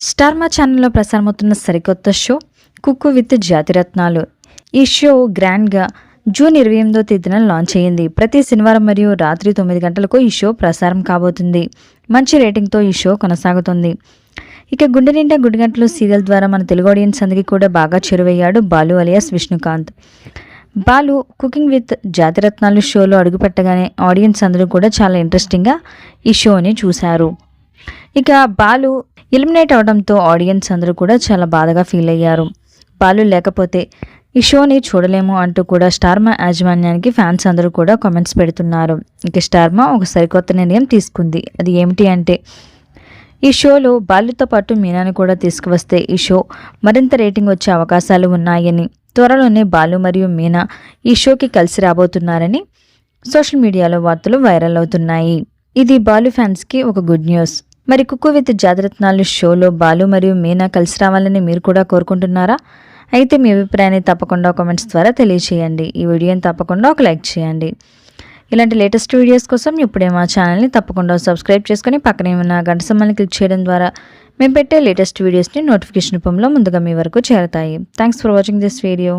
Star మా ఛానల్లో ప్రసారమవుతున్న సరికొత్త షో కుక్కు విత్ జాతిరత్నాలు. ఈ షో గ్రాండ్గా జూన్ 28వ తేదీన లాంచ్ అయ్యింది. ప్రతి శనివారం మరియు రాత్రి 9 గంటలకు ఈ షో ప్రసారం కాబోతుంది. మంచి రేటింగ్తో ఈ షో కొనసాగుతుంది. ఇక గుండె నిండా గుడిగంటలు సీరియల్ ద్వారా మన తెలుగు ఆడియన్స్ అందరికీ కూడా బాగా చేరువయ్యాడు బాలు అలియాస్ విష్ణుకాంత్. బాలు కుకింగ్ విత్ జాతిరత్నాలు షోలో అడుగుపెట్టగానే ఆడియన్స్ అందరూ కూడా చాలా ఇంట్రెస్టింగ్గా ఈ షోని చూశారు. ఇక బాలు ఎలిమినేట్ అవడంతో ఆడియన్స్ అందరూ కూడా చాలా బాధగా ఫీల్ అయ్యారు. బాలు లేకపోతే ఈ షోని చూడలేము అంటూ కూడా స్టార్మా యాజమాన్యానికి ఫ్యాన్స్ అందరూ కూడా కామెంట్స్ పెడుతున్నారు. ఇక స్టార్మా ఒక సరికొత్త నిర్ణయం తీసుకుంది. అది ఏమిటి అంటే ఈ షోలో బాలుతో పాటు మీనాని కూడా తీసుకువస్తే ఈ షో మరింత రేటింగ్ వచ్చే అవకాశాలు ఉన్నాయని, త్వరలోనే బాలు మరియు మీనా ఈ షోకి కలిసి రాబోతున్నారని సోషల్ మీడియాలో వార్తలు వైరల్ అవుతున్నాయి. ఇది బాలు ఫ్యాన్స్కి ఒక గుడ్ న్యూస్. మరి కుక్కు విత్ జాతిరత్నాలు షోలో బాలు మరియు మీనా కలిసి రావాలని మీరు కూడా కోరుకుంటున్నారా? అయితే మీ అభిప్రాయాన్ని తప్పకుండా కామెంట్స్ ద్వారా తెలియచేయండి. ఈ వీడియోని తప్పకుండా ఒక లైక్ చేయండి. ఇలాంటి లేటెస్ట్ వీడియోస్ కోసం ఇప్పుడే మా ఛానల్ని తప్పకుండా సబ్స్క్రైబ్ చేసుకుని పక్కనే ఉన్న గంట సింబల్ని క్లిక్ చేయడం ద్వారా మేము పెట్టే లేటెస్ట్ వీడియోస్ని నోటిఫికేషన్ రూపంలో ముందుగా మీ వరకు చేరతాయి. Thanks for watching this video.